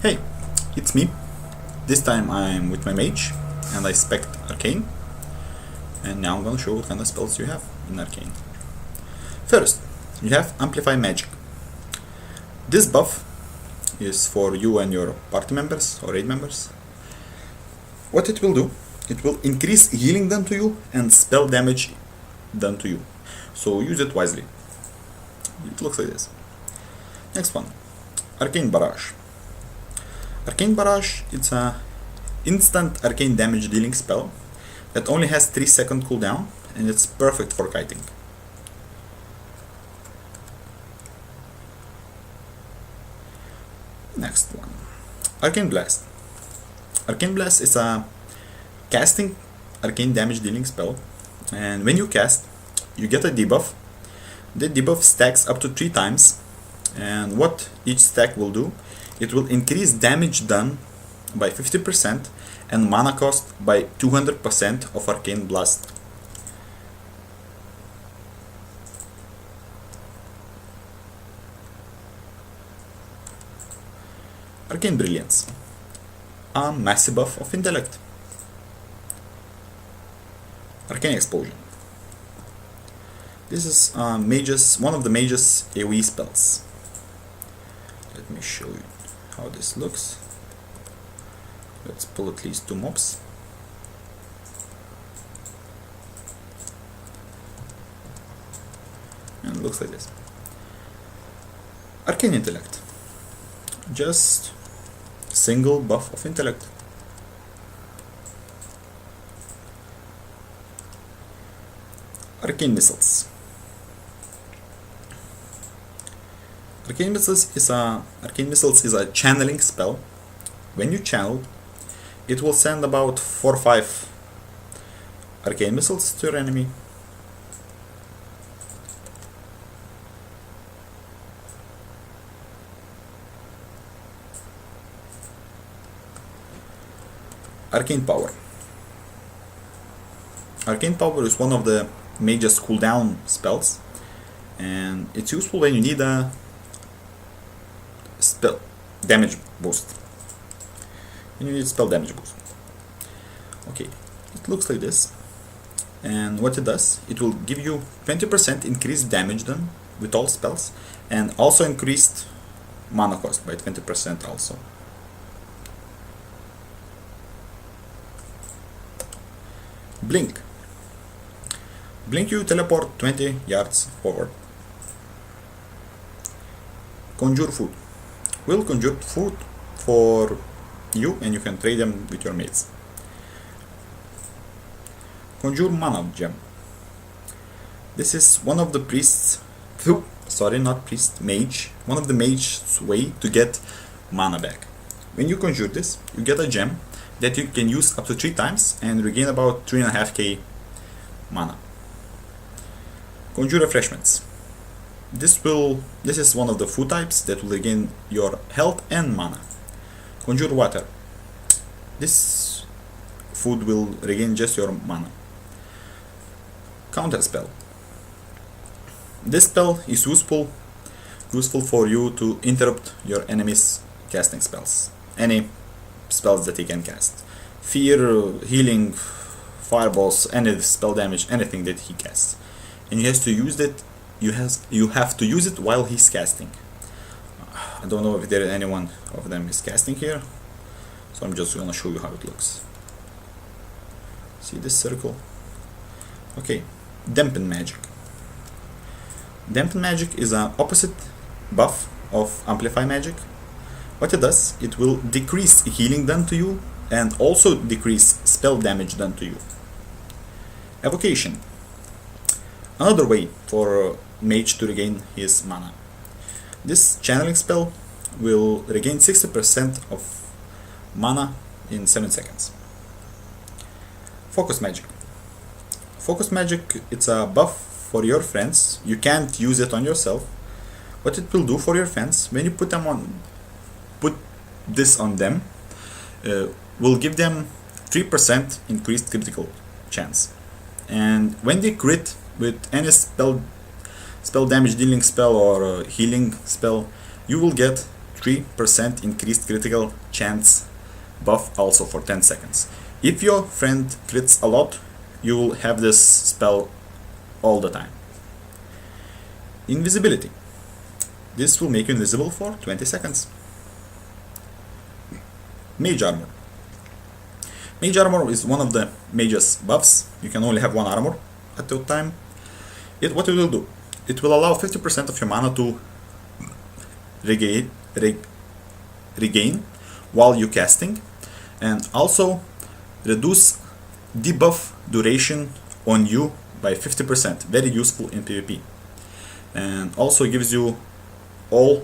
Hey, it's me. This time I'm with my mage and I spec Arcane, and now I'm gonna show what kind of spells you have in Arcane. First, you have Amplify Magic. This buff is for you and your party members or raid members. What it will do, it will increase healing done to you and spell damage done to you. So use it wisely. It looks like this. Next one, Arcane Barrage. Arcane Barrage, it's a instant arcane damage dealing spell that only has 3-second cooldown, and it's perfect for kiting. Next one, Arcane Blast. Arcane Blast is a casting arcane damage dealing spell, and when you cast, you get a debuff. The debuff stacks up to 3 times, and what each stack will do, it will increase damage done by 50% and mana cost by 200% of Arcane Blast. Arcane Brilliance, a massive buff of intellect. Arcane Explosion. This is one of the mage's AoE spells. Let me show you how this looks. Let's pull at least 2 mobs. And it looks like this. Arcane Intellect. Just single buff of intellect. Arcane Missiles. Arcane Missiles is a channeling spell. When you channel, it will send about 4 or 5 arcane missiles to your enemy. Arcane Power. Arcane Power is one of the mage's cooldown spells, and it's useful when you need a spell damage boost. When you need spell damage boost. Okay, it looks like this, and what it does, it will give you 20% increased damage done with all spells, and also increased mana cost by 20% also. Blink. Blink, you teleport 20 yards forward. Conjure Food. Will conjure food for you, and you can trade them with your mates. Conjure Mana Gem. This is one of the priests, mage, one of the mage's way to get mana back. When you conjure this, you get a gem that you can use up to 3 times and regain about 3.5k mana. Conjure Refreshments. This is one of the food types that will regain your health and mana. Conjure Water. This food will regain just your mana. Counter Spell. This spell is useful for you to interrupt your enemy's casting spells. Any spells that he can cast. Fear, healing, fireballs, any spell damage, anything that he casts. And he has to use it. You have to use it while he's casting. I don't know if there any one of them is casting here, so I'm just gonna show you how it looks. See this circle? Okay, Dampen Magic. Dampen Magic is an opposite buff of Amplify Magic. What it does, it will decrease healing done to you and also decrease spell damage done to you. Evocation. Another way for mage to regain his mana. This channeling spell will regain 60% of mana in 7 seconds. Focus Magic. Focus Magic, it's a buff for your friends. You can't use it on yourself. What it will do for your friends, when you put this on them, will give them 3% increased critical chance. And when they crit with any spell damage dealing spell or healing spell, you will get 3% increased critical chance buff also for 10 seconds. If your friend crits a lot, you will have this spell all the time. Invisibility. This will make you invisible for 20 seconds. Mage Armor. Mage Armor is one of the mage's buffs. You can only have one armor at a time. What it will do? It will allow 50% of your mana to regain while you casting, and also reduce debuff duration on you by 50%. Very useful in PvP. And also gives you all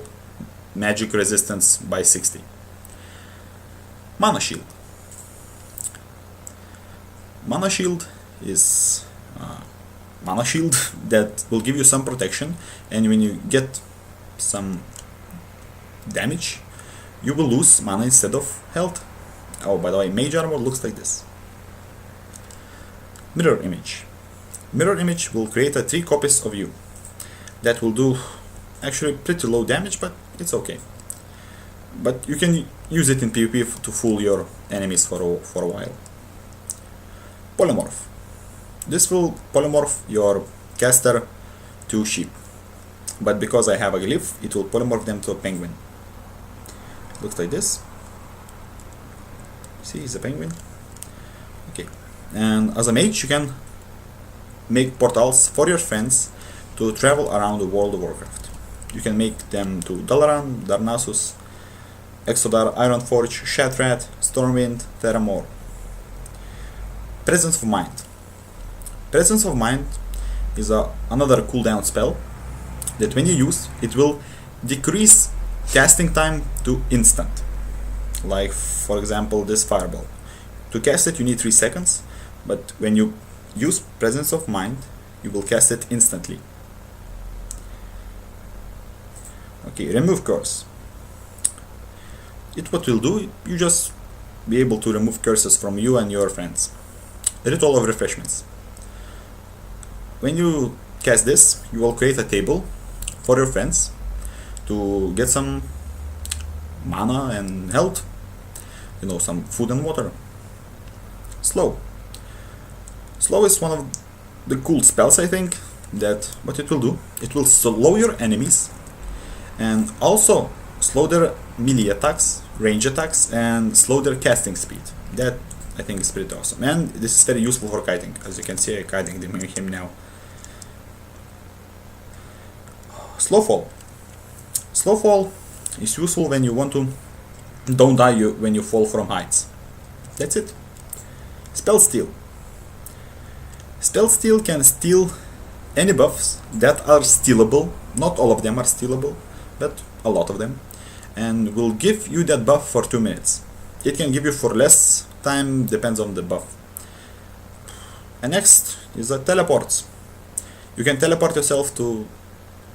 magic resistance by 60. Mana Shield. Mana Shield is mana shield that will give you some protection, and when you get some damage, you will lose mana instead of health. Oh, by the way, Mage Armor looks like this. Mirror Image. Mirror Image will create 3 copies of you. That will do actually pretty low damage, but it's okay. But you can use it in PvP to fool your enemies for a while. Polymorph. This will polymorph your caster to sheep. But because I have a glyph, it will polymorph them to a penguin. Looks like this. See, it's a penguin. Okay. And as a mage, you can make portals for your friends to travel around the World of Warcraft. You can make them to Dalaran, Darnassus, Exodar, Ironforge, Shatrat, Stormwind, Terramore. Presence of Mind. Presence of Mind is another cooldown spell that when you use, it will decrease casting time to instant. Like for example this fireball. To cast it you need 3 seconds, but when you use Presence of Mind, you will cast it instantly. Okay, remove curse. What will do, you just be able to remove curses from you and your friends. Ritual of Refreshments. When you cast this, you will create a table for your friends to get some mana and health, some food and water. Slow. Slow is one of the cool spells, I think, that what it will do, it will slow your enemies and also slow their melee attacks, range attacks, and slow their casting speed. That I think is pretty awesome, and this is very useful for kiting. As you can see, I'm kiting him now. Slowfall. Slowfall is useful when you want to don't die when you fall from heights. That's it. Spell Steal. Spell Steal can steal any buffs that are stealable. Not all of them are stealable, but a lot of them, and will give you that buff for 2 minutes. It can give you for less time, depends on the buff. And next is the teleports. You can teleport yourself to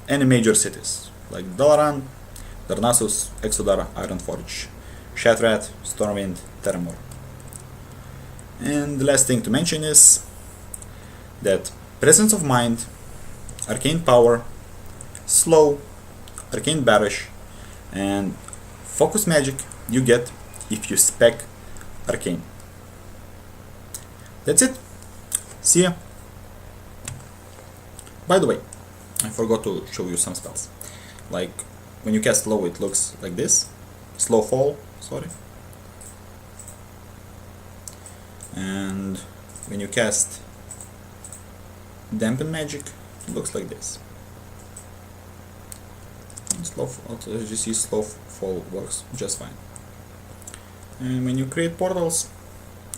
any major cities like Dalaran, Darnassus, Exodar, Ironforge, Shatrat, Stormwind, Terramore. And the last thing to mention is that Presence of Mind, Arcane Power, Slow, Arcane Barrage, and Focus Magic you get if you spec Arcane. That's it. See ya. By the way, I forgot to show you some spells. Like when you cast Slow, it looks like this. Slow Fall, sorry. And when you cast Dampen Magic, it looks like this. As you see, Slow Fall works just fine. And when you create portals,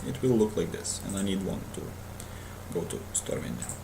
it will look like this. And I need one to go to Stormwind now.